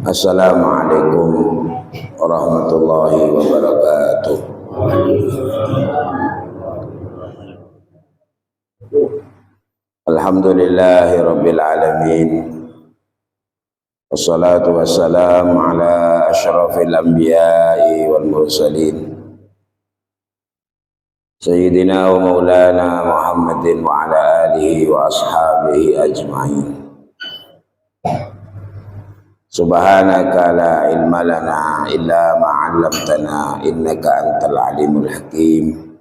Assalamualaikum warahmatullahi wabarakatuh. Alhamdulillahi rabbil alamin. Wassalatu wassalamu ala asyrafil anbiya'i wal mursalin Sayyidina wa maulana Muhammadin wa ala alihi wa ashabihi ajma'in. Subhanaka la ilma lana illa ma 'allamtana innaka antal alimul hakim.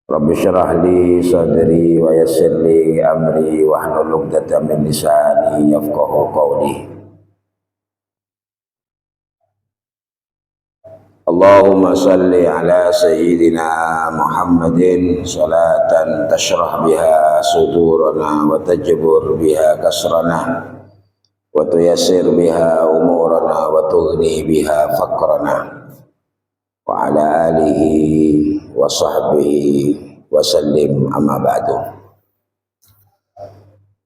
Rabbi syrah li sadri wa yassir li amri wahlul 'uqdatam min lisani yafqahu qawli. Allahumma salli ala sayyidina Muhammadin salatan tashrah biha sudurana wa tajbur biha kasrana wa tuyassir biha umurana wa tughni biha faqrana wa ala alihi wa sahbihi wa sallim, amma ba'du.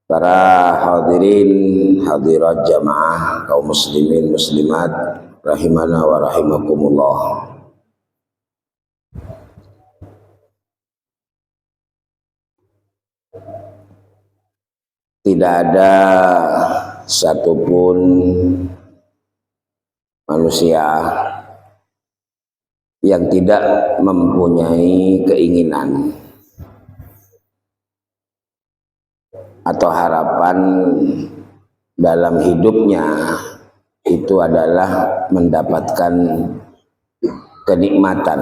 Para hadirin hadirat jamaah kaum muslimin muslimat rahimana wa rahimakumullah. Tidak ada satupun manusia yang tidak mempunyai keinginan atau harapan dalam hidupnya itu adalah mendapatkan kenikmatan.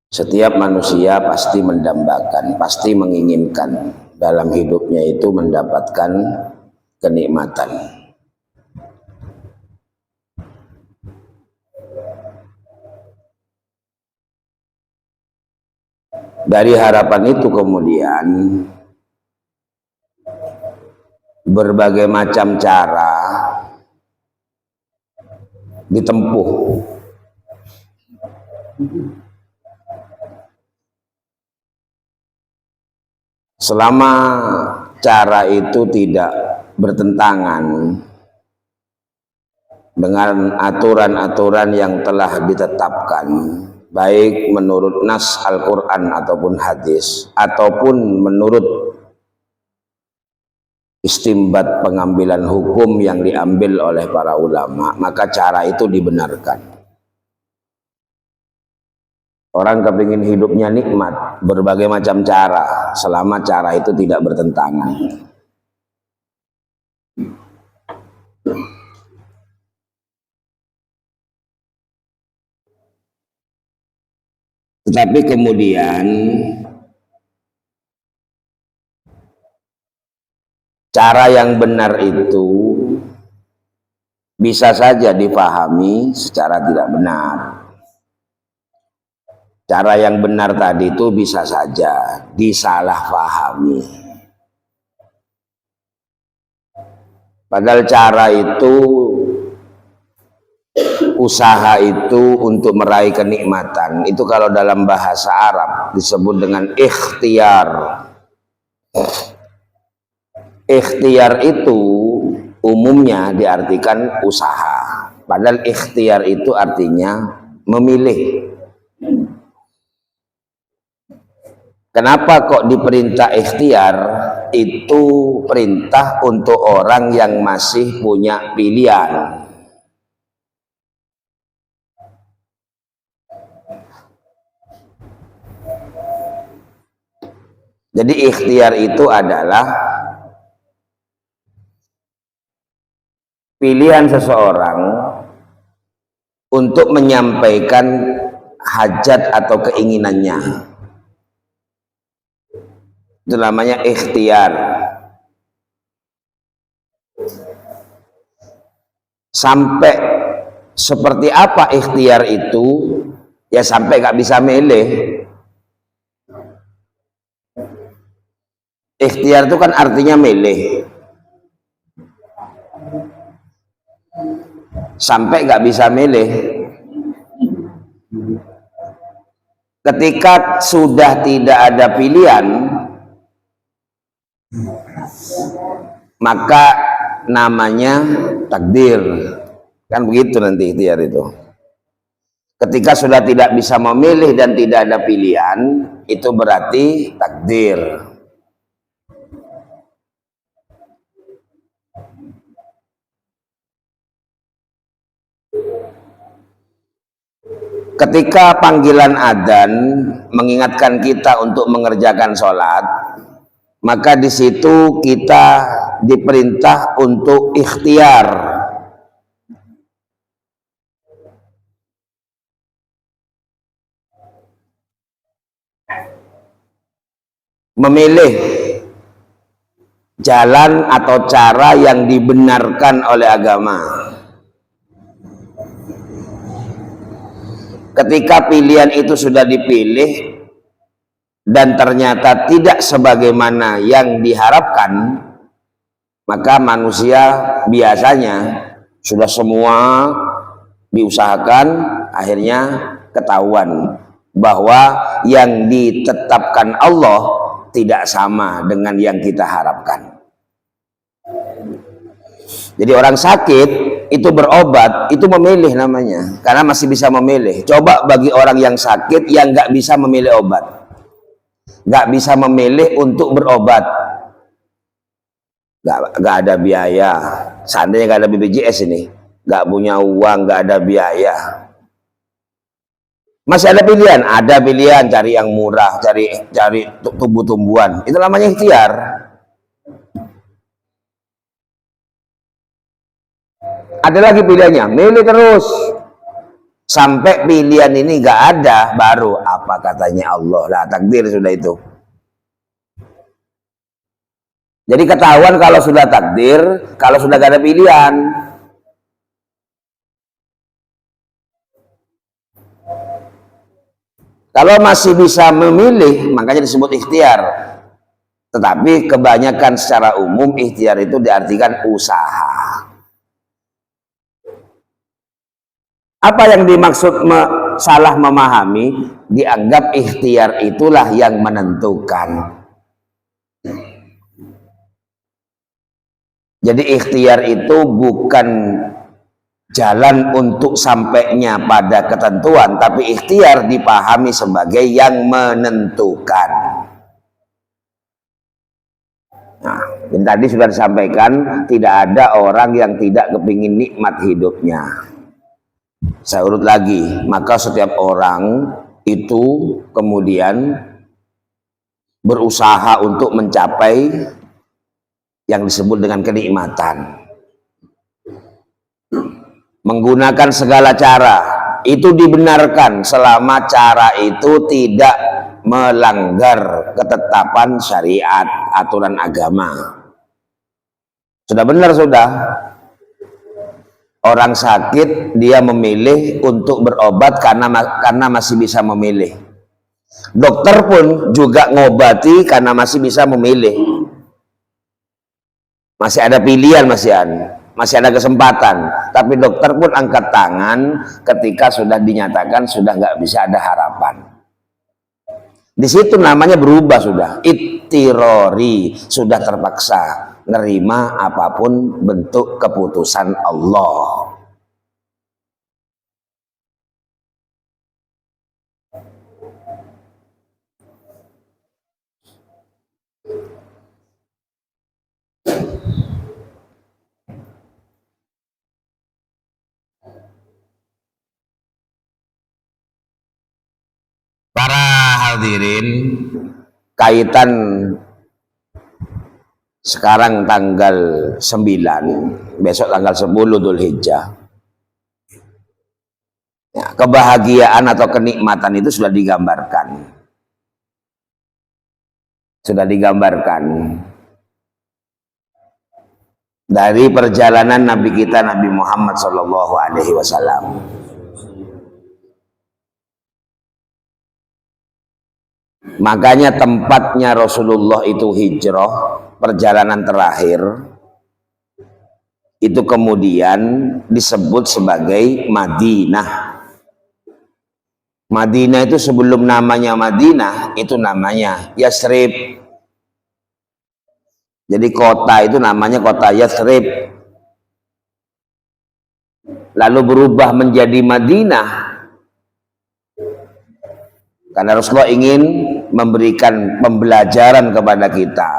Setiap manusia pasti mendambakan, pasti menginginkan dalam hidupnya itu mendapatkan kenikmatan. Dari harapan itu kemudian berbagai macam cara ditempuh selama cara itu tidak bertentangan dengan aturan-aturan yang telah ditetapkan, baik menurut nas Al-Quran ataupun hadis, ataupun menurut istimbat pengambilan hukum yang diambil oleh para ulama, maka cara itu dibenarkan. Orang kepingin hidupnya nikmat, berbagai macam cara, selama cara itu tidak bertentangan. Tetapi kemudian cara yang benar itu bisa saja dipahami secara tidak benar. Cara yang benar tadi itu bisa saja disalahpahami. Padahal cara itu, usaha itu untuk meraih kenikmatan, itu kalau dalam bahasa Arab disebut dengan ikhtiar. Ikhtiar itu umumnya diartikan usaha. Padahal ikhtiar itu artinya memilih. Kenapa kok diperintah ikhtiar? Itu perintah untuk orang yang masih punya pilihan. Jadi ikhtiar itu adalah pilihan seseorang untuk menyampaikan hajat atau keinginannya. Itu namanya ikhtiar. Sampai seperti apa ikhtiar itu? Ya sampai gak bisa milih. Ikhtiar itu kan artinya milih. Sampai gak bisa milih. Ketika sudah tidak ada pilihan, maka namanya takdir. Kan begitu nanti ikhtiar itu. Ketika sudah tidak bisa memilih dan tidak ada pilihan, itu berarti takdir. Ketika panggilan adzan mengingatkan kita untuk mengerjakan sholat, maka di situ kita diperintah untuk ikhtiar. Memilih jalan atau cara yang dibenarkan oleh agama. Ketika pilihan itu sudah dipilih dan ternyata tidak sebagaimana yang diharapkan, maka manusia biasanya sudah semua diusahakan, akhirnya ketahuan bahwa yang ditetapkan Allah tidak sama dengan yang kita harapkan. Jadi orang sakit itu berobat, itu memilih namanya, karena masih bisa memilih. Coba bagi orang yang sakit yang nggak bisa memilih obat, nggak bisa memilih untuk berobat, nggak ada biaya. Seandainya nggak ada BPJS ini, nggak punya uang, nggak ada biaya, masih ada pilihan. Ada pilihan cari yang murah, cari tumbuh-tumbuhan, itu namanya ikhtiar. Ada lagi pilihannya, milih terus sampai pilihan ini nggak ada, baru apa katanya Allah, lah takdir sudah itu. Jadi ketahuan kalau sudah takdir, kalau sudah gak ada pilihan. Kalau masih bisa memilih, makanya disebut ikhtiar. Tetapi kebanyakan secara umum ikhtiar itu diartikan usaha. Apa yang dimaksud salah memahami? Dianggap ikhtiar itulah yang menentukan. Jadi ikhtiar itu bukan jalan untuk sampainya pada ketentuan, tapi ikhtiar dipahami sebagai yang menentukan. Nah, ini tadi sudah disampaikan, tidak ada orang yang tidak kepingin nikmat hidupnya. Saya urut lagi, maka setiap orang itu kemudian berusaha untuk mencapai yang disebut dengan kenikmatan. Menggunakan segala cara, itu dibenarkan selama cara itu tidak melanggar ketetapan syariat, aturan agama. Sudah benar sudah. Orang sakit dia memilih untuk berobat karena masih bisa memilih. Dokter pun juga ngobati karena masih bisa memilih. Masih ada pilihan, masih ada kesempatan. Tapi dokter pun angkat tangan ketika sudah dinyatakan sudah nggak bisa ada harapan. Di situ namanya berubah sudah, ittirori, sudah terpaksa nerima apapun bentuk keputusan Allah. Para hadirin, kaitan sekarang tanggal 9, besok tanggal 10 Dzulhijjah. Ya, kebahagiaan atau kenikmatan itu sudah digambarkan. Sudah digambarkan dari perjalanan Nabi kita Nabi Muhammad SAW. Makanya tempatnya Rasulullah itu hijrah, perjalanan terakhir, itu kemudian disebut sebagai Madinah. Madinah itu sebelum namanya Madinah, itu namanya Yasrib. Jadi kota itu namanya kota Yathrib, lalu berubah menjadi Madinah karena Rasulullah ingin memberikan pembelajaran kepada kita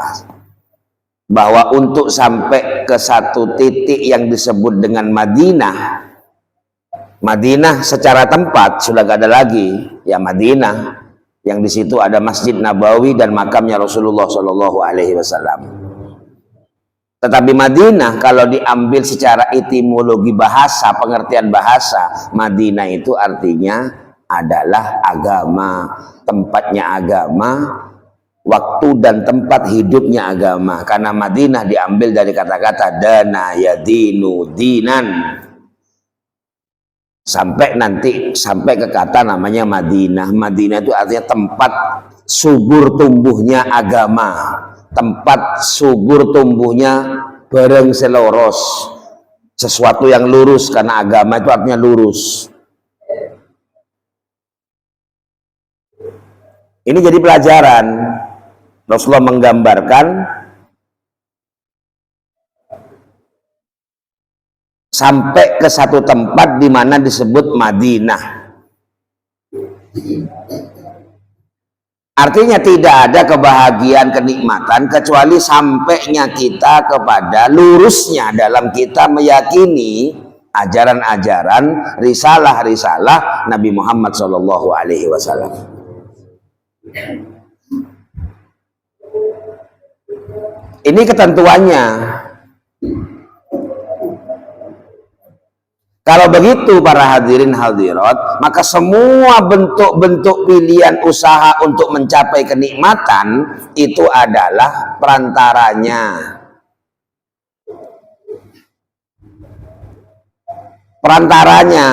bahwa untuk sampai ke satu titik yang disebut dengan Madinah, Madinah secara tempat sudah gak ada lagi ya Madinah, yang di situ ada Masjid Nabawi dan makamnya Rasulullah Shallallahu Alaihi Wasallam. Tetapi Madinah kalau diambil secara etimologi bahasa, pengertian bahasa, Madinah itu artinya adalah agama, tempatnya agama, waktu dan tempat hidupnya agama. Karena Madinah diambil dari kata-kata dana yadinu dinan, sampai ke kata namanya Madinah. Madinah itu artinya tempat subur tumbuhnya agama, tempat subur tumbuhnya bareng seloros, sesuatu yang lurus, karena agama itu artinya lurus. Ini jadi pelajaran. Rasulullah menggambarkan sampai ke satu tempat di mana disebut Madinah. Artinya tidak ada kebahagiaan, kenikmatan kecuali sampainya kita kepada lurusnya dalam kita meyakini ajaran-ajaran, risalah-risalah Nabi Muhammad Shallallahu Alaihi Wasallam. Ini ketentuannya. Kalau begitu para hadirin hadirat, maka semua bentuk-bentuk pilihan usaha untuk mencapai kenikmatan itu adalah perantaranya. Perantaranya.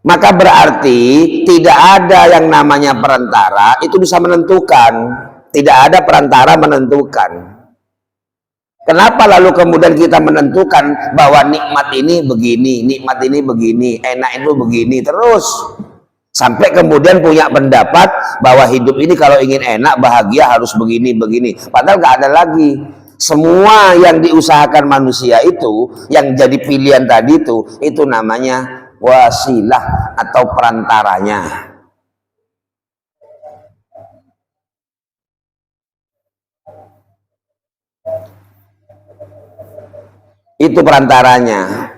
Maka berarti tidak ada yang namanya perantara itu bisa menentukan. Tidak ada perantara menentukan. Kenapa lalu kemudian kita menentukan bahwa nikmat ini begini, nikmat ini begini, enak itu begini terus. Sampai kemudian punya pendapat bahwa hidup ini kalau ingin enak, bahagia harus begini-begini. Padahal gak ada lagi. Semua yang diusahakan manusia itu, yang jadi pilihan tadi itu namanya wasilah atau perantaranya. Itu perantaranya.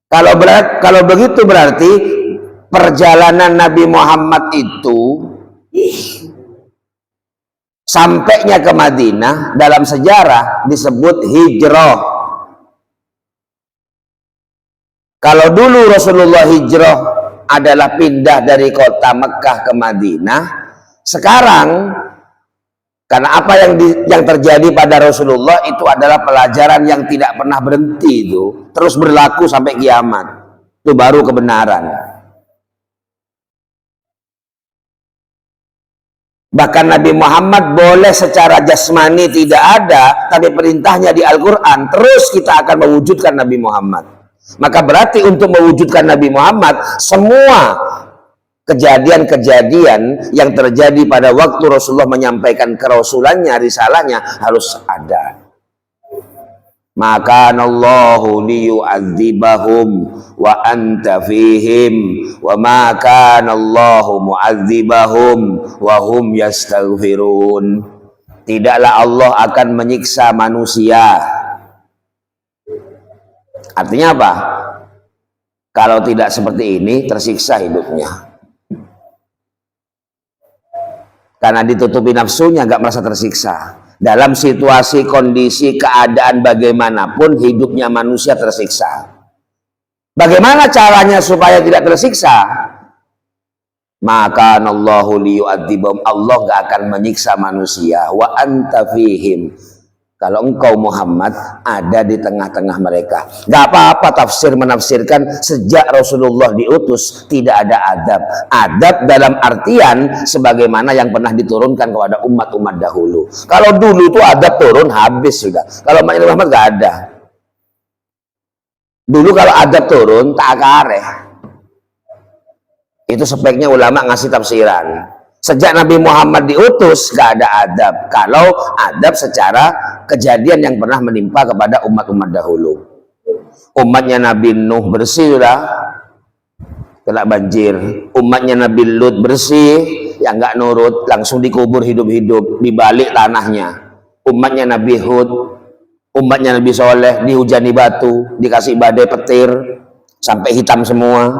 Kalau begitu berarti perjalanan Nabi Muhammad itu sampainya ke Madinah dalam sejarah disebut hijrah. Kalau dulu Rasulullah hijrah adalah pindah dari kota Mekah ke Madinah, sekarang karena apa yang terjadi pada Rasulullah itu adalah pelajaran yang tidak pernah berhenti, itu terus berlaku sampai kiamat. Itu baru kebenaran. Bahkan Nabi Muhammad boleh secara jasmani tidak ada, tapi perintahnya di Al-Quran, terus kita akan mewujudkan Nabi Muhammad. Maka berarti untuk mewujudkan Nabi Muhammad, semua kejadian-kejadian yang terjadi pada waktu Rasulullah menyampaikan kerasulannya, risalahnya harus ada. Maka Allahu liyu'adzibahum wa anta fihim wa ma kana Allahu mu'adzibahum wa hum yastaghfirun. Tidaklah Allah akan menyiksa manusia. Artinya apa? Kalau tidak seperti ini tersiksa hidupnya. Karena ditutupi nafsunya, nggak merasa tersiksa. Dalam situasi, kondisi, keadaan bagaimanapun hidupnya manusia tersiksa. Bagaimana caranya supaya tidak tersiksa? Maka Allahu liyu'adzibahum, Allah nggak akan menyiksa manusia. Wa anta fihim, kalau engkau Muhammad ada di tengah-tengah mereka. Gak apa-apa tafsir menafsirkan sejak Rasulullah diutus tidak ada adab. Adab dalam artian sebagaimana yang pernah diturunkan kepada umat-umat dahulu. Kalau dulu itu adab turun habis sudah. Kalau Muhammad gak ada. Dulu kalau adab turun tak kareh. Itu speknya ulama ngasih tafsiran. Sejak Nabi Muhammad diutus gak ada adab. Kalau adab secara kejadian yang pernah menimpa kepada umat-umat dahulu. Umatnya Nabi Nuh bersih sudah kena banjir. Umatnya Nabi Lut bersih, yang nggak nurut langsung dikubur hidup-hidup di balik tanahnya. Umatnya Nabi Hud, umatnya Nabi Soleh dihujani batu, dikasih badai petir sampai hitam semua.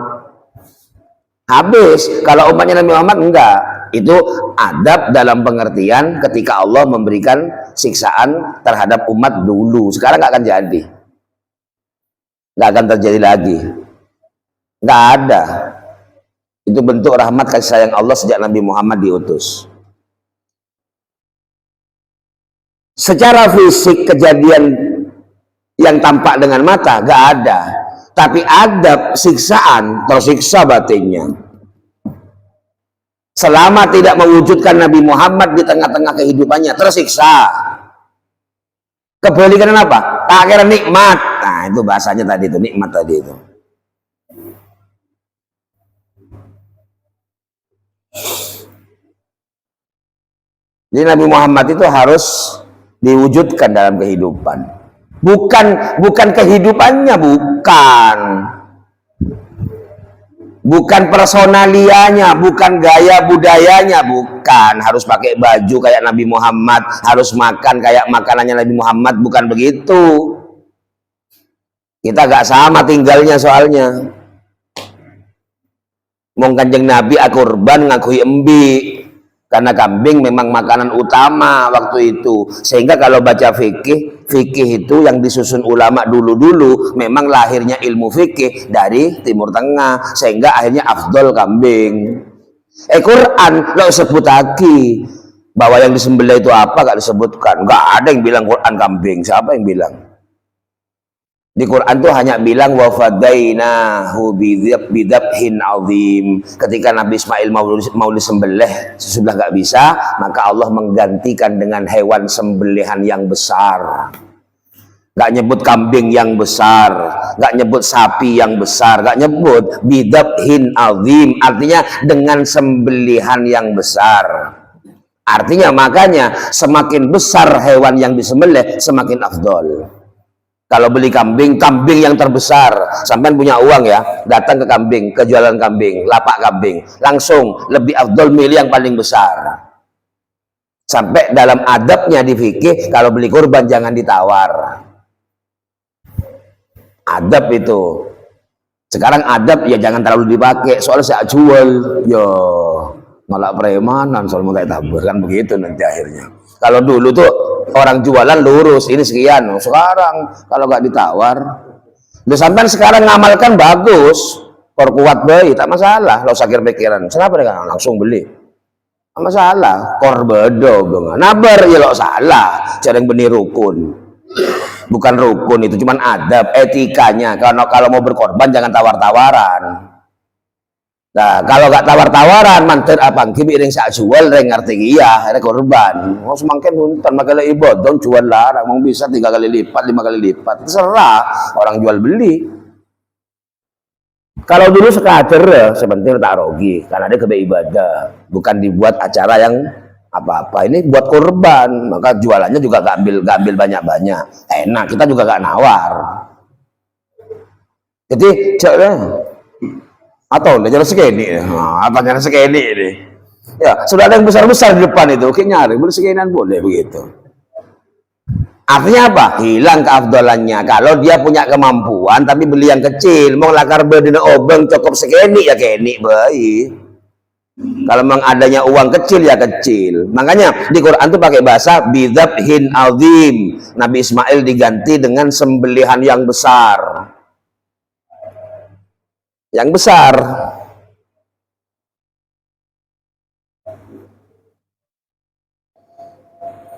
Habis. Kalau umatnya Nabi Muhammad enggak. Itu adab dalam pengertian ketika Allah memberikan siksaan terhadap umat dulu. Sekarang nggak akan jadi, nggak akan terjadi lagi. Nggak ada. Itu bentuk rahmat kasih sayang Allah sejak Nabi Muhammad diutus. Secara fisik kejadian yang tampak dengan mata nggak ada, tapi adab siksaan, tersiksa batinnya. Selama tidak mewujudkan Nabi Muhammad di tengah-tengah kehidupannya, tersiksa. Kebalikan apa? Tak kira nikmat. Nah, itu bahasanya tadi itu, nikmat tadi itu. Jadi Nabi Muhammad itu harus diwujudkan dalam kehidupan. Bukan kehidupannya, bukan personalianya, bukan gaya budayanya, bukan harus pakai baju kayak Nabi Muhammad, harus makan kayak makanannya Nabi Muhammad, bukan begitu. Kita gak sama tinggalnya soalnya. Mau Kanjeng Nabi akurban ngakui embi, karena kambing memang makanan utama waktu itu. Sehingga kalau baca fikih itu yang disusun ulama dulu-dulu memang lahirnya ilmu fikih dari Timur Tengah, sehingga akhirnya afdol kambing. Quran lo sebut lagi bahwa yang disembelih itu apa, gak disebutkan. Gak ada yang bilang Quran kambing. Siapa yang bilang? Di Quran tuh hanya bilang wa fadainahu bidabhin azim. Ketika Nabi Ismail mau disembelih sudah gak bisa, maka Allah menggantikan dengan hewan sembelihan yang besar. Gak nyebut kambing yang besar, gak nyebut sapi yang besar, gak nyebut bidabhin azim, artinya dengan sembelihan yang besar. Artinya makanya semakin besar hewan yang disembelih semakin afdol. Kalau beli kambing yang terbesar, sampai punya uang ya, datang ke kambing, ke jualan kambing, lapak kambing, langsung lebih afdol milih yang paling besar. Sampai dalam adabnya di fikih, kalau beli kurban jangan ditawar. Adab itu. Sekarang adab ya jangan terlalu dipakai, soalnya saya jual, yo malah premanan, soal mau kayak tabur kan begitu nanti akhirnya. Kalau dulu tuh orang jualan lurus, ini sekian. Sekarang kalau nggak ditawar, udah sampai sekarang ngamalkan bagus, perkuat bayi, tak masalah. Lo sakit pikiran, kenapa mereka langsung beli? Tak masalah, korbedo banget. Nabar ya lo salah, cara yang benih rukun. Bukan rukun itu, cuman adab, etikanya. Kalau mau berkorban jangan tawar-tawaran. Nah, kalau gak tawar-tawaran, mantan apa? Kimi ring sak jual, ring ngerti iya, ada korban. Mau semakin nonton, makanya ibodong jual larang, mau bisa 3 kali lipat, 5 kali lipat, terserah orang jual beli. Kalau dulu sekader, sebentar tak rugi, karena ada kebe ibadah, bukan dibuat acara yang apa-apa. Ini buat korban, maka jualannya juga gak ambil banyak-banyak. Enak, kita juga gak nawar. Jadi, atau udah jalan segini, apa jalan segini ini? Ya sudah ada yang besar-besar di depan itu, oke nyari, boleh sekian boleh begitu. Artinya apa? Hilang keafdalannya. Kalau dia punya kemampuan, tapi beli yang kecil, mau lakar bedina obeng cukup segini ya kini baik. Kalau memang adanya uang kecil ya kecil. Makanya di Quran tuh pakai bahasa bidabhin azim. Nabi Ismail diganti dengan sembelihan yang besar. Yang besar.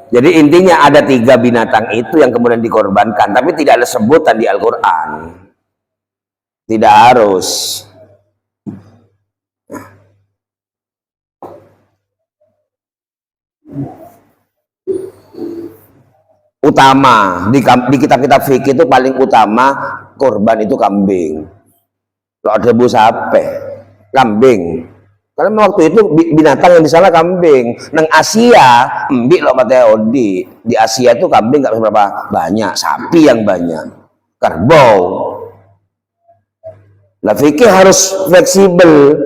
Jadi intinya ada 3 binatang itu yang kemudian dikorbankan, tapi tidak ada sebutan di Al-Quran. Tidak harus. Utama di kitab-kitab fikih itu paling utama korban itu kambing. Kalau ada debu sape, kambing. Karena waktu itu binatang yang di sana kambing. Nang Asia, embik lo mata Odi. Di Asia itu kambing nggak seberapa banyak, sapi yang banyak. Kerbau. Nah, fikih harus fleksibel.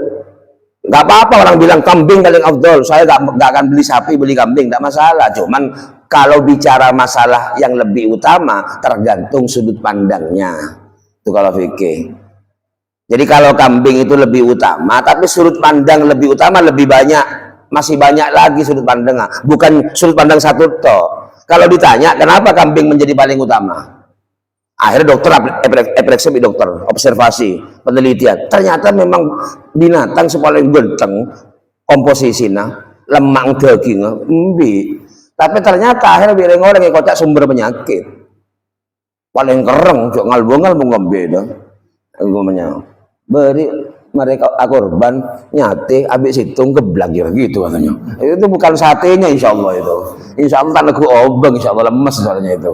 Nggak apa-apa orang bilang kambing paling afdol. Saya nggak akan beli sapi, beli kambing, nggak masalah. Cuman kalau bicara masalah yang lebih utama, tergantung sudut pandangnya. Itu kalau fikih. Jadi kalau kambing itu lebih utama, tapi sudut pandang lebih utama lebih banyak, masih banyak lagi sudut pandangnya, bukan sudut pandang satu toh. Kalau ditanya kenapa kambing menjadi paling utama, akhirnya dokter epreksi dokter observasi penelitian, ternyata memang binatang paling genteng komposisinya, lemak dagingnya, tapi ternyata akhirnya bilang orang yang kocak sumber penyakit, paling kereng, cok ngalbung ngombe dah, beri mereka korban nyate abis hitung geblang gitu katanya. Itu bukan satenya insya Allah itu. Insya Allah tak lagu obeng, insya Allah lemes soalnya itu.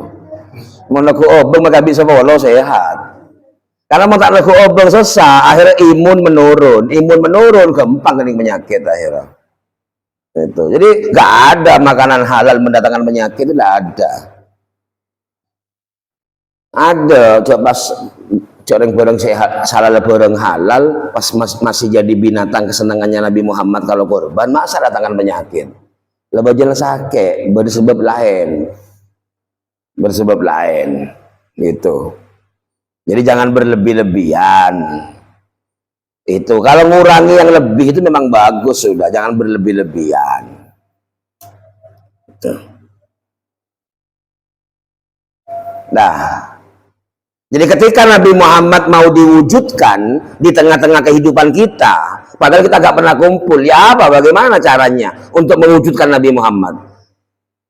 Mau lagu obeng maka bisa walau sehat. Karena mau tak lagu obeng susah, akhirnya imun menurun gampang kening penyakit akhirnya. Itu. Jadi nggak ada makanan halal mendatangkan penyakit, itu nggak ada. Ada coba coreng bareng sehat, salah bareng halal, pas masih jadi binatang kesenangannya Nabi Muhammad kalau korban, masa datangkan penyakit. Lebih jelas sakit, bersebab lain, gitu. Jadi jangan berlebih-lebihan. Itu kalau ngurangi yang lebih itu memang bagus sudah, jangan berlebih-lebihan. Gitu. Nah. Jadi ketika Nabi Muhammad mau diwujudkan di tengah-tengah kehidupan kita, padahal kita gak pernah kumpul, ya apa, bagaimana caranya untuk mewujudkan Nabi Muhammad?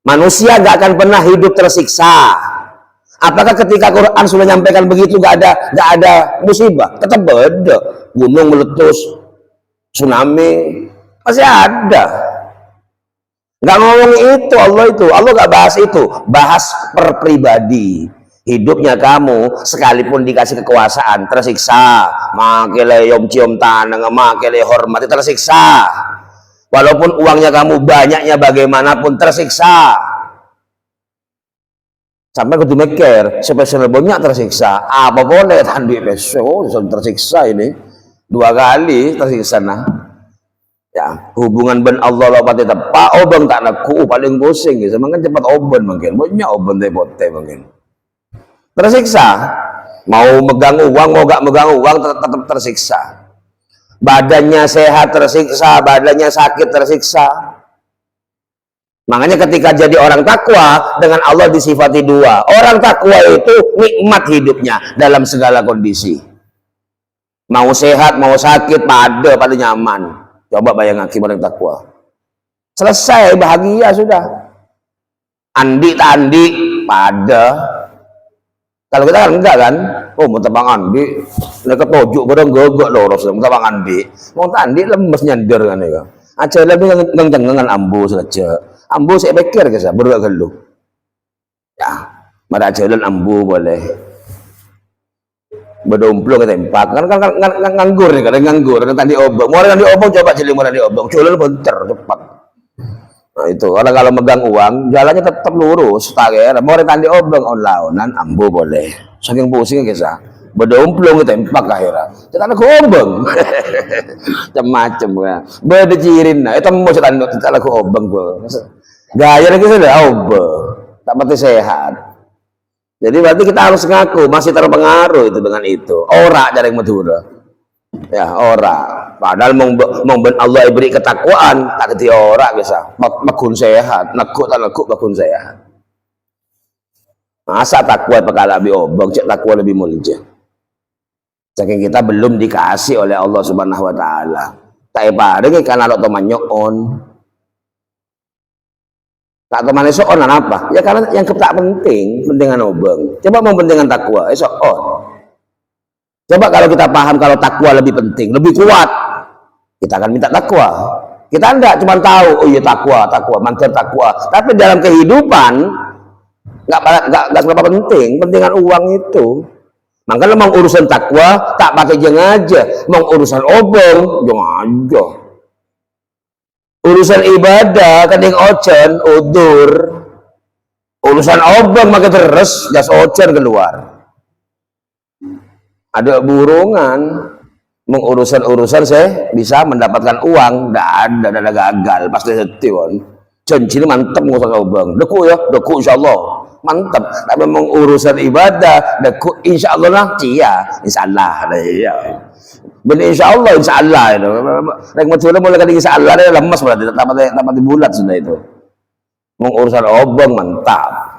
Manusia gak akan pernah hidup tersiksa. Apakah ketika Quran sudah menyampaikan begitu gak ada musibah? Tetap ada, gunung meletus, tsunami, masih ada. Gak ngomong itu, Allah gak bahas itu, bahas per pribadi. Hidupnya kamu sekalipun dikasih kekuasaan tersiksa, makele yom cium tanah, makele hormati tersiksa. Walaupun uangnya kamu banyaknya bagaimanapun tersiksa. Sampai kudu mikir, spesial banyak tersiksa. Apa boleh tandi besok tersiksa ini 2 kali tersiksa nah. Ya, hubungan ben Allah lopati tepak obeng tak naku paling pusing gitu. Mungkin cepat oben mungkin, banyak oben depote mungkin. Tersiksa, mau megang uang, mau gak megang uang tetap tersiksa. Badannya sehat tersiksa, badannya sakit tersiksa. Makanya ketika jadi orang takwa, dengan Allah disifati 2. Orang takwa itu nikmat hidupnya dalam segala kondisi. Mau sehat, mau sakit, pada nyaman. Coba bayangkan orang takwa. Selesai, bahagia sudah. Andi tandi, pada. Kalau kita kan enggak kan, mau tebang andi, mereka tojuk kadang gogok loh, mau tebang andi, mau tandi lemes nyander kan ya. Aja lebih ngencengan ambu saja, ambu saya pikir guys, baru gak geluh. Ya, pada jalan ambu boleh, berdomplung ke tempat, kan nganggur nih, kadang nganggur, kan tadi obong, mau tadi obong coba jadi mau tadi obong, jalan bentar cepat. Nah itu, orang kalau megang uang, jalannya tetap lurus, tager. Mau tadi obeng on-launan, ambu boleh. Saking pusing kisah, berdomplung ke tempat akhirnya. Kita nak obeng, macam-macam ya. Berdejirin, nah itu mau kita nak obeng gua. Gaya lagi sudah obeng, tak mati sehat. Jadi berarti kita harus ngaku masih terpengaruh itu dengan itu. Ora dari Madura. Ya ora, padahal mong ben Allah beri ketakwaan tak keti ora bisa bakun sehat, nekuk tak nekuk bakun sehat. Masa takwa perkara lebih obong, cek takwa lebih mulia. Saking kita belum dikasih oleh Allah Subhanahu Wa Taala. Tak paring karena lo tomanyok tak kemana soon apa? Ya karena yang tak pentingan obong. Coba mau pentingan takwa, soon. Coba kalau kita paham kalau takwa lebih penting, lebih kuat, kita akan minta takwa. Kita enggak cuma tahu, oh iya takwa, mantel takwa. Tapi dalam kehidupan enggak seberapa penting, pentingan uang itu. Makanya mau urusan takwa tak pakai jeng aja, mau urusan obong jeng aja. Urusan ibadah kadang ocen udur, urusan obong makai terus gas ocen keluar. Ada burungan, mengurusan saya bisa mendapatkan uang, ada gagal pasti setion. Janji mantep ngusah obong, deku ya, deku insyaallah. Mantap, tapi memang urusan ibadah deku insyaallah lah cia insyaallah ya bener insyaallah insyaallah itu rek macam mulai kali insyaallah dia lemas berarti tamat di bulat sudah itu mengurusan obong mantap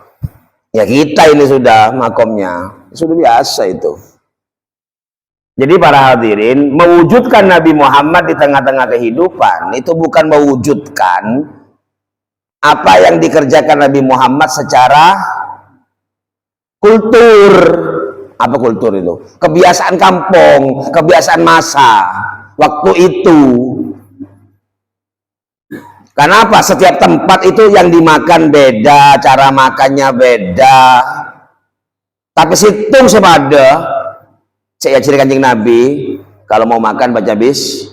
ya kita ini sudah makomnya sudah biasa itu. Jadi para hadirin, mewujudkan Nabi Muhammad di tengah-tengah kehidupan itu bukan mewujudkan apa yang dikerjakan Nabi Muhammad secara kultur. Apa kultur itu? Kebiasaan kampung, kebiasaan masa waktu itu. Kenapa? Setiap tempat itu yang dimakan beda, cara makannya beda. Tapi situng sepada saya ciri Kanjeng Nabi kalau mau makan baca bis.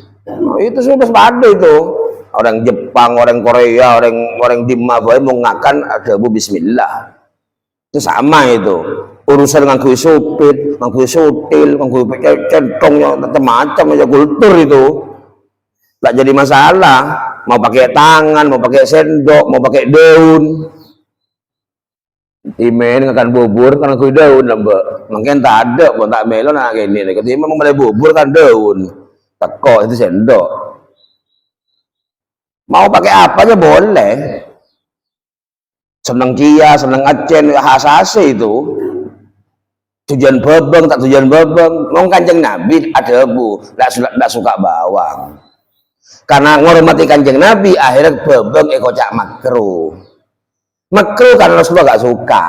Itu sudah sepada itu. Orang Jepang, orang Korea, orang Dimma mau makan ada bu bismillah. Itu sama itu. Urusan ngangkui supit, ngangkui sutil, ngangkui centong macam-macam aja kultur itu. Tak jadi masalah. Mau pakai tangan, mau pakai sendok, mau pakai daun. Imen akan bubur kan ngangkui daun lembek. Mungkin tak ada pun tak melon nak gini. Ketika memang mulai bubur kan daun. Teko itu sendok. Mau pakai apa aja boleh. Seneng Kia, seneng Acen, hasase itu. Tujuan bebeng, tak tujuan bebeng. Mau Kanjeng Nabi ada bu, tidak suka bawang. Karena menghormati Kanjeng Nabi, akhirnya bebeng kocak makruh. Makruh karena Rasulullah gak suka.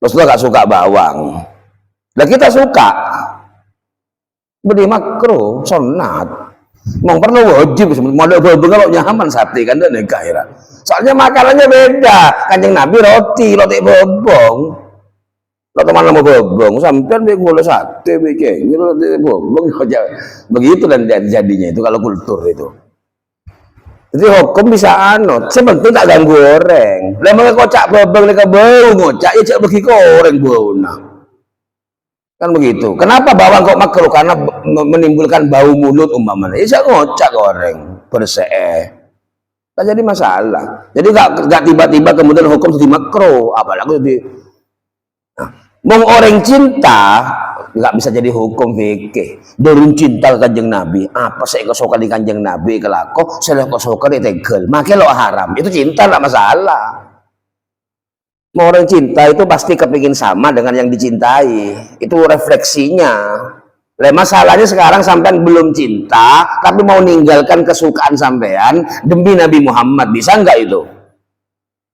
Rasulullah gak suka bawang. Nah kita suka. Beri makruh, sunat. Mau perlu wajib model bebeng kalau nyaman sate kan dan kira. Soalnya makanannya beda. Kanjeng Nabi roti bebong. Lo teman mau bebong sampai boleh sate bikin roti bebong begitu dan jadinya itu kalau kultur itu. Jadi hukum bisa anut. Sebenarnya tak ganggu orang. Lemang kocak bebong mereka bau ngocak ya cak bagi goreng bau nah. Kan begitu. Kenapa bawang kok makruh? Karena menimbulkan bau mulut umpamanya. Ya ngocak goreng bersih. Tak jadi masalah. Jadi gak tiba-tiba kemudian hukum jadi makruh. Apalagi jadi mau orang cinta nggak bisa jadi hukum fikih. Dorun cinta Kanjeng Nabi. Apa saya kesukaan di Kanjeng Nabi kelako? Saya kesukaan di tegel. Makanya lo haram. Itu cinta nggak masalah. Mau orang cinta itu pasti kepingin sama dengan yang dicintai. Itu refleksinya. Masalahnya sekarang sampean belum cinta, tapi mau ninggalkan kesukaan sampean demi Nabi Muhammad. Bisa nggak itu?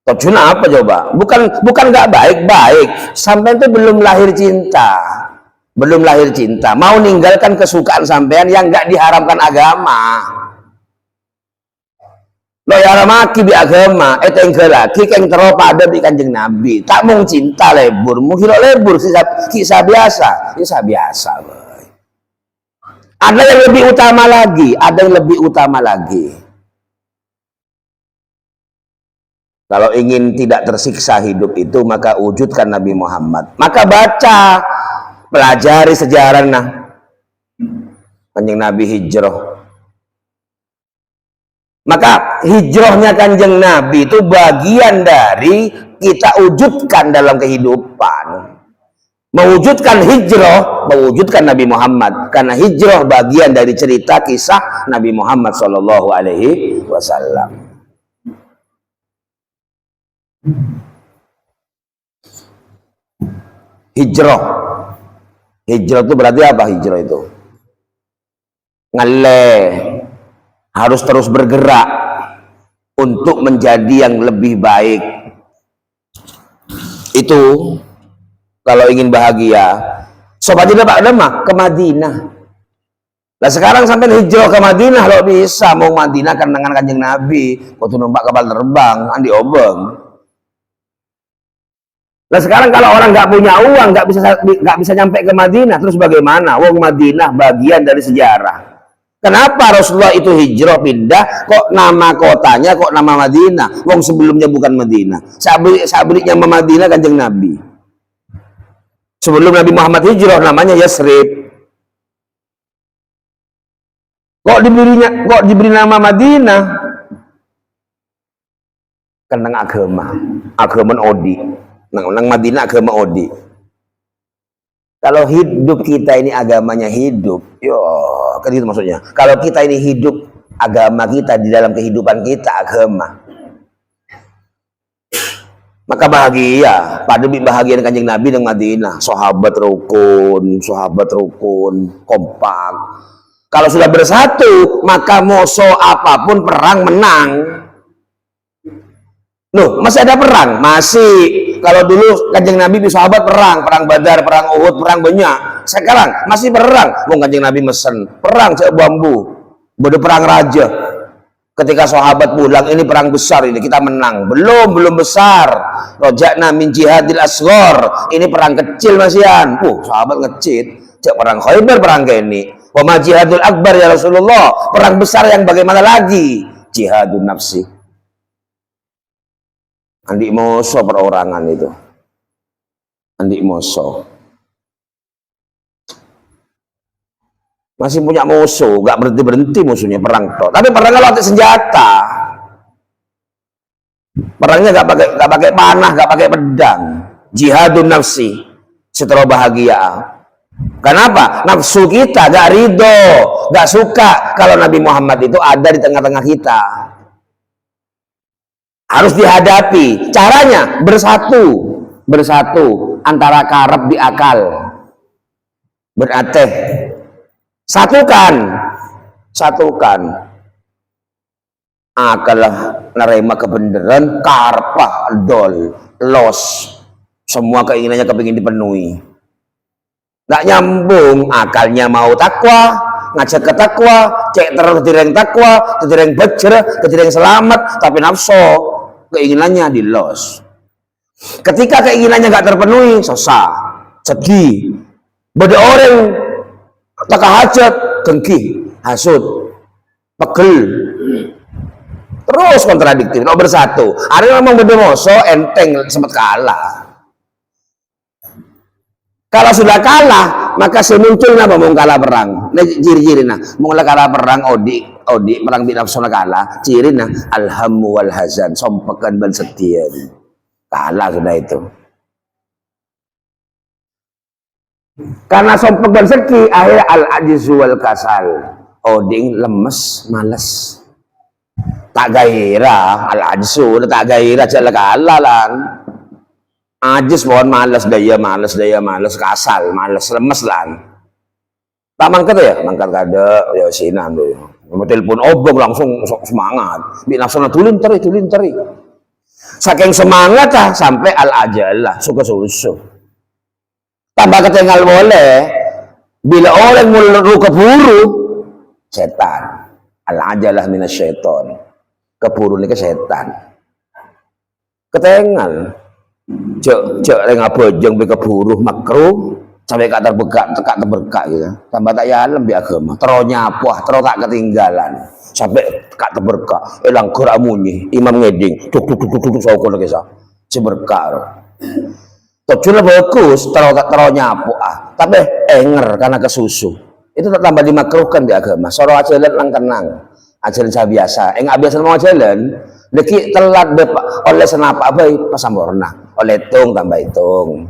Tujuan apa coba? Bukan nggak baik-baik. Sampean itu belum lahir cinta. Belum lahir cinta. Mau ninggalkan kesukaan sampean yang nggak diharamkan agama. Lo ya maki bi agama, engke lagi keng teropa ada di Kanjeng Nabi. Tak mau cinta lebur, mau kira lebur kisah biasa, kisah biasa. Boy. Ada yang lebih utama lagi, ada yang lebih utama lagi. Kalau ingin tidak tersiksa hidup itu, maka wujudkan Nabi Muhammad. Maka baca, pelajari sejarah nah. Kanjeng Nabi hijrah. Maka hijrahnya Kanjeng Nabi itu bagian dari kita wujudkan dalam kehidupan. Mewujudkan hijrah, mewujudkan Nabi Muhammad. Karena hijrah bagian dari cerita kisah Nabi Muhammad Sallallahu Alaihi Wasallam. Hijrah. Hijrah itu berarti apa hijrah itu? Ngaleh. Harus terus bergerak untuk menjadi yang lebih baik. Itu kalau ingin bahagia. Sobat juga Pak Demak ke Madinah. Nah sekarang sampai hijrah ke Madinah lo bisa mau Madinah kan dengan Kanjeng Nabi. Waktu numpak kapal terbang andi obeng. Nah sekarang kalau orang nggak punya uang, nggak bisa nyampe ke Madinah, terus bagaimana? Wong Madinah bagian dari sejarah. Kenapa Rasulullah itu hijrah pindah? Kok nama kotanya kok nama Madinah? Wong sebelumnya bukan Madinah. Sabriknya Madinah Kanjeng Nabi. Sebelum Nabi Muhammad hijrah namanya Yasrib. Kok diberi nama Madinah? Karena agama Odi. Nang Madinah agama Odi. Kalau hidup kita ini agamanya hidup, yo, kan itu maksudnya. Kalau kita ini hidup agama kita di dalam kehidupan kita agama, maka bahagia. Pada bahagia Kanjeng Nabi dan Madinah, sahabat rukun, kompak. Kalau sudah bersatu, maka musuh apapun perang menang. Loh, masih ada perang? Masih. Kalau dulu Kanjeng Nabi di sahabat perang Badar, perang Uhud, perang banyak. Sekarang masih perang. Wong Kanjeng Nabi mesen perang cek bambu. Bodoh perang raja. Ketika sahabat pulang, ini perang besar ini kita menang. Belum besar. Rojakna min jihadil asghar. Ini perang kecil masian. Sahabat ngecit. Cek perang Khaybar, perang ini. Wa ma jihadul akbar ya Rasulullah. Perang besar yang bagaimana lagi? Jihadun nafsi. Andi Moso perorangan itu. Andi Moso. Masih punya musuh, gak berhenti musuhnya perang toh. Tapi perangnya lewat senjata. Perangnya gak pakai panah, gak pakai pedang. Jihadun nafsi. Setelah bahagia. Kenapa? Nafsu kita gak ridho, gak suka kalau Nabi Muhammad itu ada di tengah-tengah kita. Harus dihadapi. Caranya bersatu antara karep di akal. Berarti satukan akal nerima kebenaran, karpah dol los, semua keinginannya kepingin dipenuhi. Nggak nyambung, akalnya mau takwa, ngajak ke takwa, cek terus ketireng takwa, ketireng bejre, ketireng selamat, tapi nafsu keinginannya di los. Ketika keinginannya nggak terpenuhi, susah, sedih. Beda orang tak hajat, dengki, hasut, pegel, terus kontradiktif. Kalau bersatu, ada yang memang beda moso, enteng sempat kalah. Kalau sudah kalah, maka semuncul apa mau kalah perang. Nah, ciri-ciri nah, mau kalah perang odi perang binafsu kalah. Ciri nah, alhamu wal hazan, sompekan ban setia. Kalah sudah itu. Karena sompek dan seki, akhirnya al-ajizu wal kasal. Oding lemes, males. Tak gairah, al-ajizu, tak gairah, jalan kalah lang. Ajis mohon males, daya males, kasal, males, lemes lang. Tak mangkat ya, mangkat kada, ya sinan tuh. Mau telepon obong langsung semangat. Binafsuna tulin teri. Saking semangat sampai al-ajalah, suka-susu. Tambah ketinggal boleh, bila orang mulu keburu, setan. Al-ajalah minasyaiton. Keburu ini ke setan. Ketinggal. Cek ngabojeng be keburu makruh sampai kak terberkak gitu. Tambah tak yalam bi agama. Terus nyapuah, terus tak ketinggalan. Sampai kak terberkak. Elang gerak munyi, imam ngeding. Duk sokol kisah. Seberkak. Tujuannya bagus, terus nyapu tapi enger karena kesusu. Itu tambah dimakruhkan di agama. Soro ajalan lang tenang, ajalan saya biasa. Enggak biasa mau ajalan, deki telat oleh senapa baik pasamborna, oleh tung tambah hitung,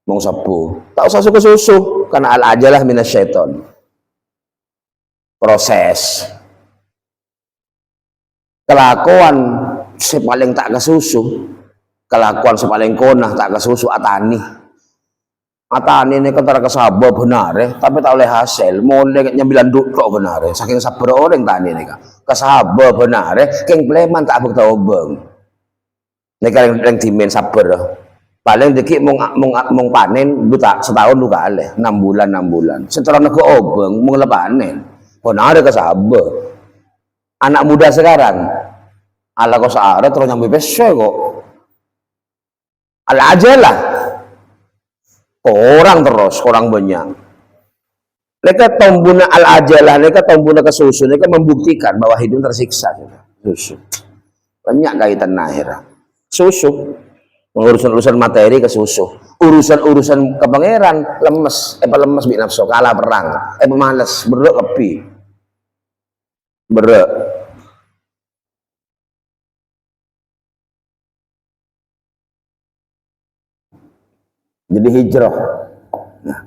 mau sapu. Tak usah susu karena al ajalah minasyaiton. Proses kelakuan si paling tak kesusu. Kelakuan sepaling konah tak kesusu atani ini kan tara kesabah benar tapi tak oleh hasil mau nyambilan duk benar saking sabar orang tani ini kesabah benar keng pleman tak abek tau beng ini yang dimen sabar paling dikit mung panen buta setahun lu kaleh 6 bulan setelah nego obeng mung panen benar kesabah anak muda sekarang ala kok searah terus nyambi peswe kok Al-ajalah, orang terus, orang banyak. Mereka tombuna al-ajalah, mereka tombuna kesusu, mereka membuktikan bahwa hidup tersiksa. Susu. Banyak kaitan akhirat. Susu. Urusan-urusan materi ke susu. Urusan-urusan ke pangeran, lemes. Lemes bi nafsu, kalah perang. Pemalas, berek kepi. Berek. Jadi hijrah. Nah.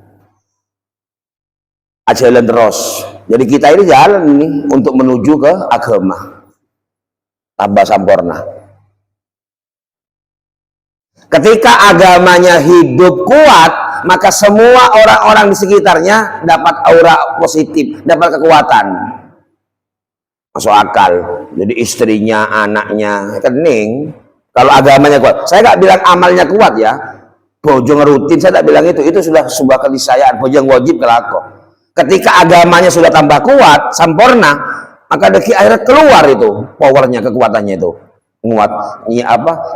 Jalan terus. Jadi kita ini jalan ini untuk menuju ke agama. Tambah sampurna. Ketika agamanya hidup kuat, maka semua orang-orang di sekitarnya dapat aura positif, dapat kekuatan. Masuk akal. Jadi istrinya, anaknya, kening. Kalau agamanya kuat. Saya nggak bilang amalnya kuat ya. Bojong rutin, saya tak bilang itu sudah sebuah keniscayaan, bojong wajib kelako. Ketika agamanya sudah tambah kuat, sempurna, maka deki akhirnya keluar itu powernya, kekuatannya itu, nguat,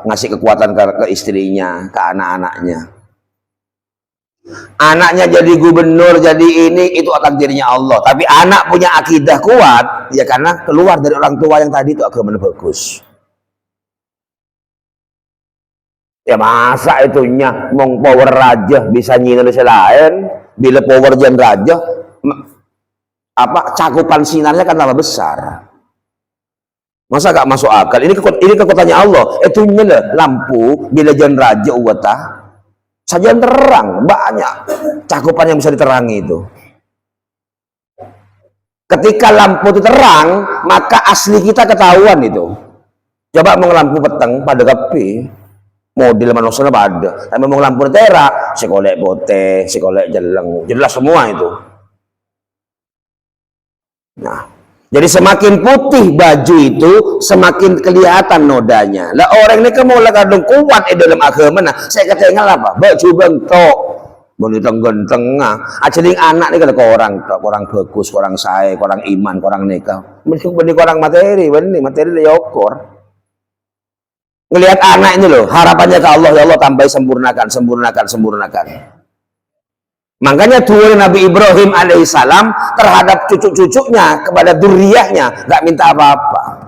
ngasih kekuatan ke istrinya, ke anak-anaknya. Anaknya jadi gubernur, jadi ini, itu takdirnya Allah. Tapi anak punya akidah kuat, ya karena keluar dari orang tua yang tadi itu agamanya bagus. Ya masa itunya mong power raja bisa nyinir lain, bila power jan raja cakupan sinarnya kan tambah besar. Masa gak masuk akal? Ini kekuatannya Allah. Itunya lampu bila jan raja uwata saja terang, banyak cakupan yang bisa diterangi itu. Ketika lampu itu terang, maka asli kita ketahuan itu. Coba mau lampu peteng pada kapi model manusia pada, tapi mau lampu terak, sekolek bote, sekolek jeleng, jelas semua itu. Nah, jadi semakin putih baju itu, semakin kelihatan nodanya. Lah orang ini kan mau kadang kuat dalam agama. Nah, saya ketinggal apa? Baju bentok, boniteng genteng. Ajaring anak ini kalau orang bagus, orang saya, orang iman, orang nikah. Mending orang materi, materi diukur. Ngelihat anak ini loh, harapannya ke Allah, ya Allah tambah sempurnakan. Makanya dua Nabi Ibrahim alaihissalam terhadap cucu-cucunya, kepada duriyahnya, gak minta apa-apa.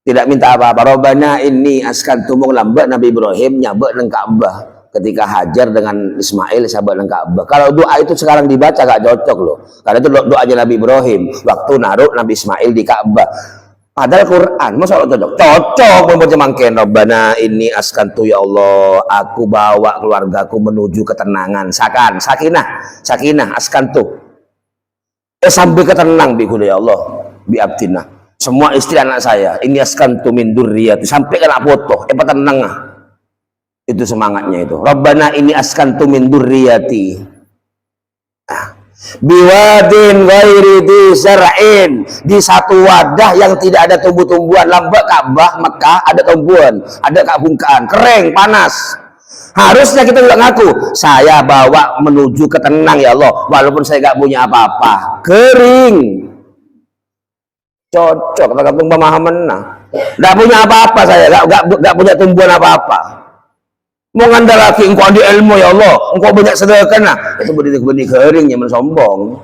Tidak minta apa-apa. Rabbana inni askantumul lambak Nabi Ibrahim nyabak nang Ka'bah. Ketika Hajar dengan Ismail sabak nang Ka'bah. Kalau doa itu sekarang dibaca gak cocok loh. Karena itu doanya Nabi Ibrahim waktu naruh Nabi Ismail di Ka'bah. Padahal Quran, masa Allah cocok membaca mangken. Rabbana inni askantu ya Allah, aku bawa keluargaku menuju ketenangan, sakinah askantu. Sambil ketenang bi ya Allah, bi abdina. Semua istri anak saya, ini askantu min dzurriyyati, sampai kena foto, tenang. Itu semangatnya itu. Rabbana inni askantu min dzurriyyati. Biwadin ghairi di zar'in, di satu wadah yang tidak ada tumbuh-tumbuhan. Lambak Ka'bah Mekah ada tumbuhan, ada kabungkaan, kering, panas. Harusnya kita juga ngaku, saya bawa menuju ke tenang ya Allah, walaupun saya gak punya apa-apa, kering. Cocok tergantung pemahaman. Gak punya apa-apa saya, gak punya tumbuhan apa-apa. Mau ngandal lagi engkau di ilmu ya Allah, engkau banyak sedekah. Nah, itu benih garing yang mensombong.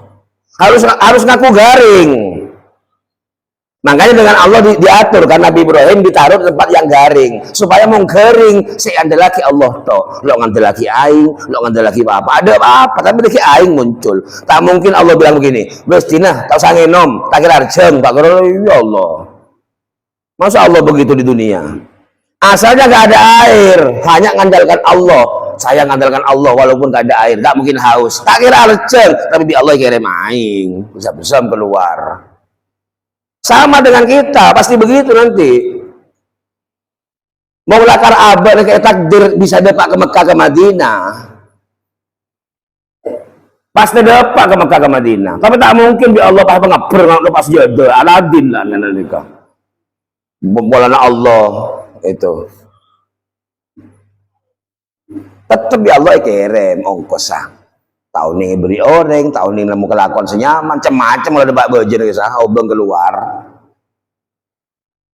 Harus ngaku garing. Makanya dengan Allah diatur kan Nabi Ibrahim ditaruh di tempat yang garing supaya mau garing si ngandal lagi Allah toh. Lo ngandal lagi aing, lo ngandal lagi apa? Ada apa? Tapi lagi aing muncul. Tak mungkin Allah bilang begini, "Wes dina, tak usah ngenom, tak kira arjeng, tak kira ya Allah." Masa Allah begitu di dunia? Asalnya gak ada air, hanya ngandalkan Allah. Saya ngandalkan Allah walaupun gak ada air, gak mungkin haus. Tak kira arjeng, tapi bi Allah kirim aing, bisa keluar. Sama dengan kita, pasti begitu nanti. Mau lakar abad kayak takdir bisa dapat ke Mekah ke Madinah. Pasti dapat ke Mekah ke Madinah. Tapi tak mungkin bi Allah pas ngaber lepas jodoh Aladin lah nanti. Bolana Allah itu tetap ya Allah kirim ongkos tahun ini beri orang, tahun ini nemu kelakuan senyaman macam-macam ada bak bojen kisah obeng keluar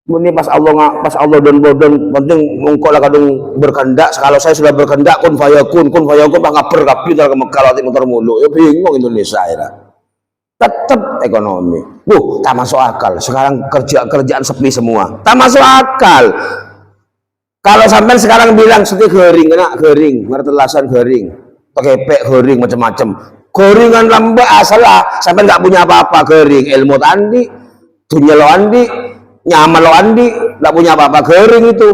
Muni pas Allah dan bodan penting mungko lah kadung berkehendak. Kalau saya sudah berkehendak kun fayakun pak ngaper kapi dalam Mekah lati motor mulu. Ya bingung Indonesia ya. Tetap ekonomi. Tak masuk akal. Sekarang kerjaan sepi semua. Tak masuk akal. Kalau sampai sekarang bilang seperti kering, enak kering, ngertelasan kering, pakai pek kering macam-macam. Keringan lambak salah. Sampai nggak punya apa-apa kering. Ilmu tandi, dunia lo andi. Nyaman lo andi, nggak punya apa-apa kering itu.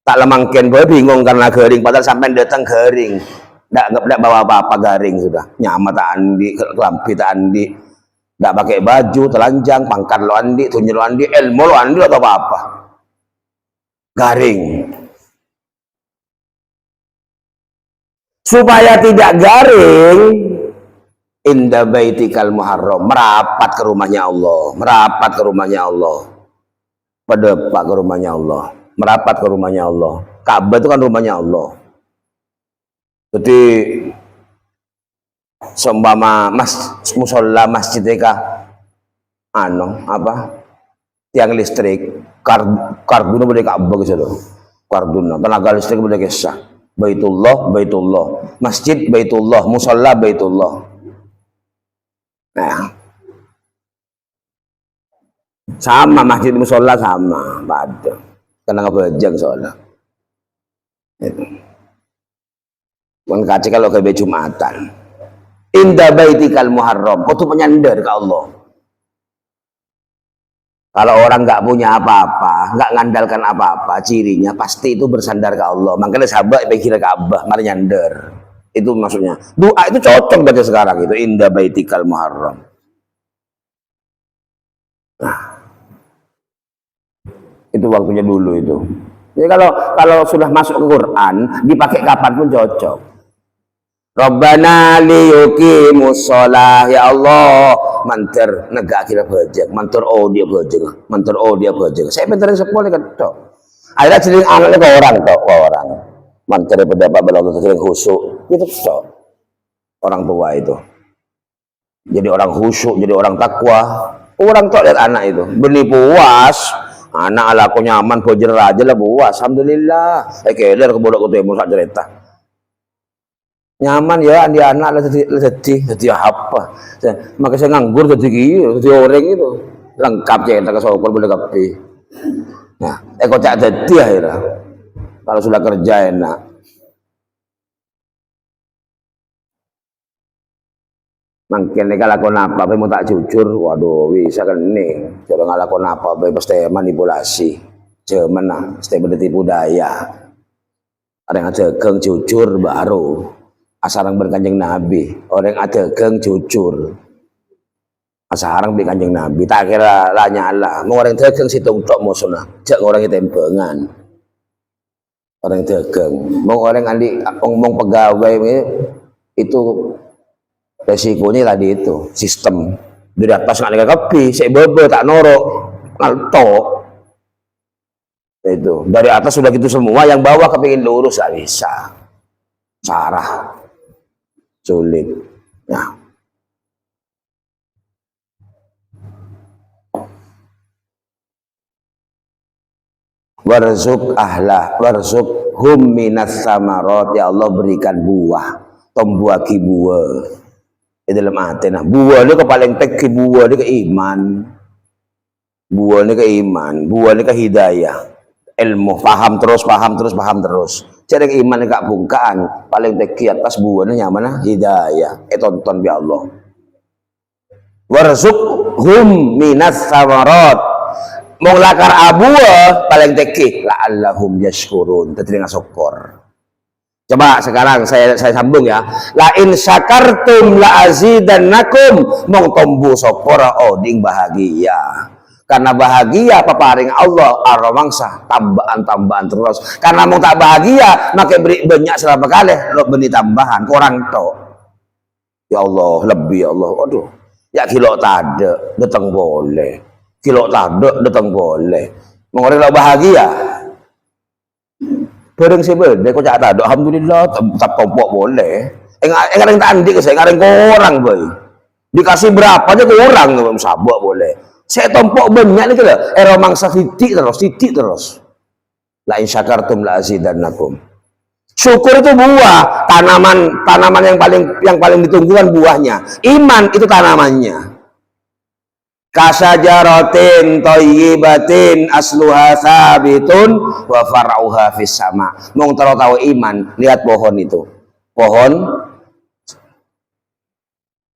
Tak lemangken boy bingung karena kering, padahal sampai datang kering, nggak bawa apa-apa garing sudah. Nyaman tak andi, kelampi tak andi, nggak pakai baju, telanjang, pangkat lo andi, tunjuk lo andi, ilmu lo andi atau apa-apa. Garing. Supaya tidak garing, inda baitikal muharram, merapat ke rumahnya Allah, merapat ke rumahnya Allah, pedepak ke rumahnya Allah, merapat ke rumahnya Allah. Ka'bah itu kan rumahnya Allah. Jadi seumpama musola masjid tiang listrik karduna boleh Ka'bah gitu loh, karduna tenaga listrik boleh kisah Baitullah, masjid Baitullah, musola Baitullah. Nah, sama masjid musola sama, pada karena nggak bejang soalnya. Itu. Mengkaji kalau ke Jumatan, indah baitikal muharram, kau tuh menyandar ke Allah. Kalau orang nggak punya apa-apa, nggak ngandalkan apa-apa, cirinya pasti itu bersandar ke Allah. Makanya sahabat pikir Ka'bah, mari nyandar. Itu maksudnya. Doa itu cocok baca sekarang itu indah baitikal muharram. Nah, itu waktunya dulu itu. Jadi kalau sudah masuk ke Quran, dipakai kapan pun cocok. Rabbana liyuqimus shalah, ya Allah, manter negak kira bajak, mantur dia bajak. Saya pinterin sepuluh ketok. Akhirnya jadi anaknya ke orang. Manter pendapat belakang sering khusyuk, itu tok. Orang tua itu. Jadi orang khusyuk, jadi orang takwa. Orang tok lihat anak itu, beli puas. Anak ala aku nyaman, bojer aja lah puas. Alhamdulillah. Keler ke bodoh ketemu sak cerita. Nyaman ya andi anak lah jadi apa? Maka saya nganggur jadi orang itu lengkap cerita ke sokol boleh kapi. Nah, kocak jadi akhirnya. Kalau sudah kerja enak. Mungkin kalau lakon apa, mau tak jujur, waduh, bisa kan nih. Kalau nggak lakon apa, pasti manipulasi, cuman nah, pasti tipu daya. Ada yang ada geng jujur baru. Asarang berkanjeng Nabi, orang ada geng jujur. Asarang berkanjeng Nabi, tak kira lanya Allah. Mau orang dagang situng tok musuhna, jangan orang tembengan. Orang dagang, mau orang andi, ngomong pegawai itu resikonya tadi itu sistem. Dari atas nggak ada kopi, saya bobo tak norok, ngaltok. Itu dari atas sudah gitu semua, yang bawah kepingin lurus gak bisa. Sarah. Sulit. Nah. Warzuk ahlah, warzuk hum minas samarot, ya Allah berikan buah, tombuaki buah. Di dalam hati, nah buah ini ke paling tek, buah ini ke iman, buah ini ke iman, buah ini ke hidayah, ilmu, paham terus. Jadi iman gak bungkaan, paling tek atas buahnya mana hidayah. Tonton bi Allah. Warzuk hum minas samarot, mau lakar abuah paling tek la'allahum yashkurun, terdengar syukur. Coba sekarang saya sambung ya. La in syakartum la azidannakum, mong tombu sopora oding bahagia. Karena bahagia paparing Allah aromangsa tambahan terus. Karena mau tak bahagia maka beri banyak selama kali lo beni tambahan kurang to. Ya Allah lebih ya Allah. Aduh. Ya kilo tade datang boleh. Kilo tade datang boleh. Mau orang lo bahagia. Bareng sih beda, kok cak tado, alhamdulillah, tak kompok boleh. Ngareng tandi ke saya, ngareng ke orang boy. Dikasih berapa aja ke orang, sabak boleh. Saya tompok banyak nih kalau mangsa titik terus. La in syakartum la azidannakum. Syukur itu buah, tanaman yang paling ditunggu kan buahnya. Iman itu tanamannya. Kasajaratin thayyibatin asluha sabitun wa far'uha fis sama. Mau tahu iman, lihat pohon itu. Pohon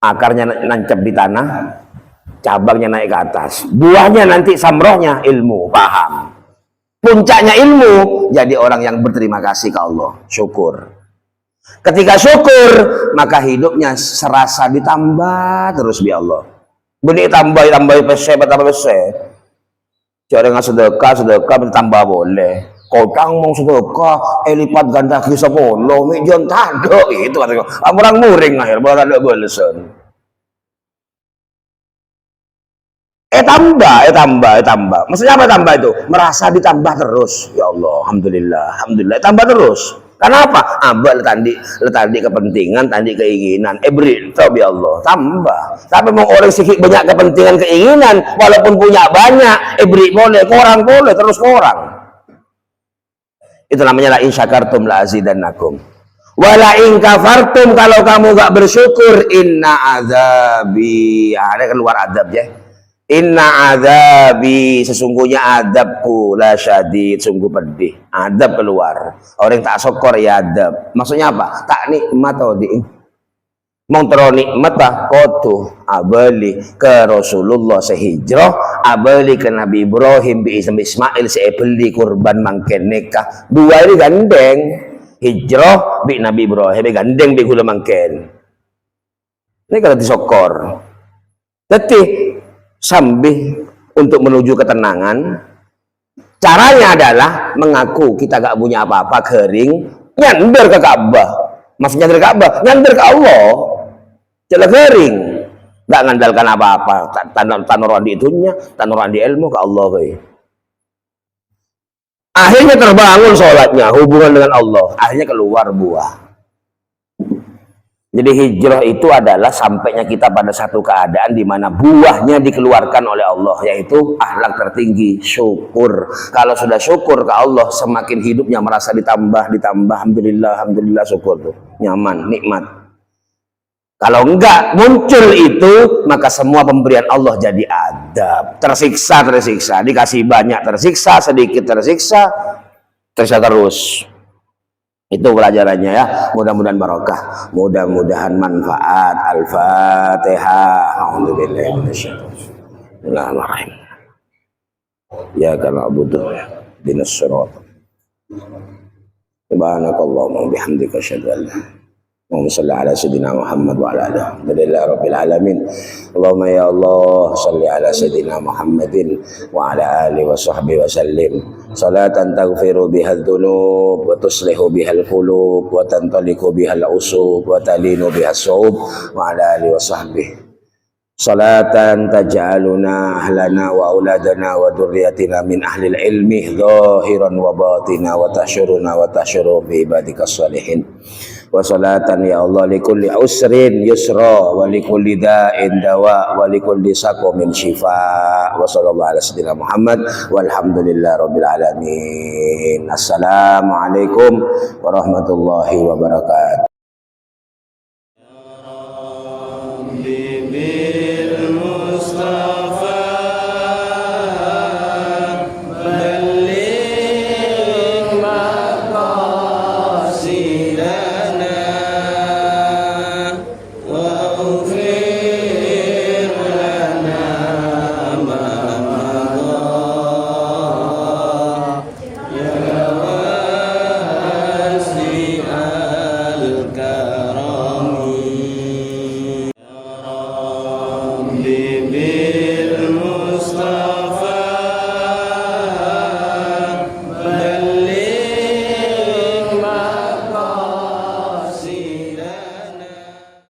akarnya nancap di tanah, cabangnya naik ke atas. Buahnya nanti samrohnya ilmu, paham. Puncaknya ilmu, jadi orang yang berterima kasih ke Allah, syukur. Ketika syukur, maka hidupnya serasa ditambah terus bi Allah. Benih tambah pese. Cara nggak sedekah ditambah boleh. Kodang mau sedekah, lipat ganda kisah polo, mijon tado itu katanya. Orang muring akhir, orang ada balesan. Tambah. Maksudnya apa tambah itu? Merasa ditambah terus. Ya Allah, alhamdulillah, tambah terus. Kenapa? Abah letandi kepentingan, tadi keinginan. Beri, tahu ya Allah, tambah. Tapi mau orang sikit banyak kepentingan, keinginan, walaupun punya banyak, beri boleh, kurang boleh, terus kurang. Itu namanya la in syakartum la azidannakum. Wala in kafartum, kalau kamu gak bersyukur, inna azabi. Ada keluar adab ya. Inna azabi, sesungguhnya adabku la syadid, sungguh pedih. Adab keluar. Orang tak syukur ya adab. Maksudnya apa? Tak nikmat atau di mau terlalu nikmat tak kotu abali ke Rasulullah sehijrah, abali ke Nabi Ibrahim bi Ismail seebeli kurban mangken nikah. Dua ini gandeng. Hijrah bi Nabi Ibrahim gandeng bi kula mangken. Ini kalau disokor. Jadi sambil untuk menuju ketenangan, caranya adalah mengaku kita gak punya apa-apa, kering, nyandar ke Ka'bah. Maksudnya nyandar ke Ka'bah, nyandar ke Allah. Jelas kering, gak ngandalkan apa-apa, tanuran di itunya, tanuran di ilmu ke Allah. Akhirnya terbangun sholatnya, hubungan dengan Allah, akhirnya keluar buah. Jadi hijrah itu adalah sampainya kita pada satu keadaan di mana buahnya dikeluarkan oleh Allah, yaitu akhlak tertinggi, syukur. Kalau sudah syukur ke Allah, semakin hidupnya merasa ditambah, alhamdulillah syukur tuh, nyaman, nikmat. Kalau enggak muncul itu, maka semua pemberian Allah jadi adab. Tersiksa, dikasih banyak tersiksa, sedikit tersiksa terus. Itu pelajarannya ya. Mudah-mudahan barokah, mudah-mudahan manfaat. Al-Fatihah. A'udzubillahi minasyaitonir ya kana abudu dinas sirat. Subhanakallahumma bihamdika asyhadu an la Allahumma shalli ala sayyidina Muhammad wa ala alihi rabbil alamin. Allahumma ya Allah shalli ala sayyidina Muhammadin wa ala alihi wa sahbihi wa sallim salatan taghfiru bihal dhunub wa tuslihu bihal qulub wa tantaliku bihal usub wa talinu bihas su'ub wa ala alihi wa sahbihi salatan taj'aluna ahlana wa auladana wa dhurriyyatina min ahlil ilmi zahiran wa batina wa tahsyuruna wa tahsyuru bi ibadikas salihin. Wa salatan ya Allah likulli usrin yusra wa likulli da'in dawa wa likulli saqamin shifa. Wa sallallahu ala sayyidina Muhammad walhamdulillahi rabbil alamin. Assalamualaikum warahmatullahi wabarakatuh.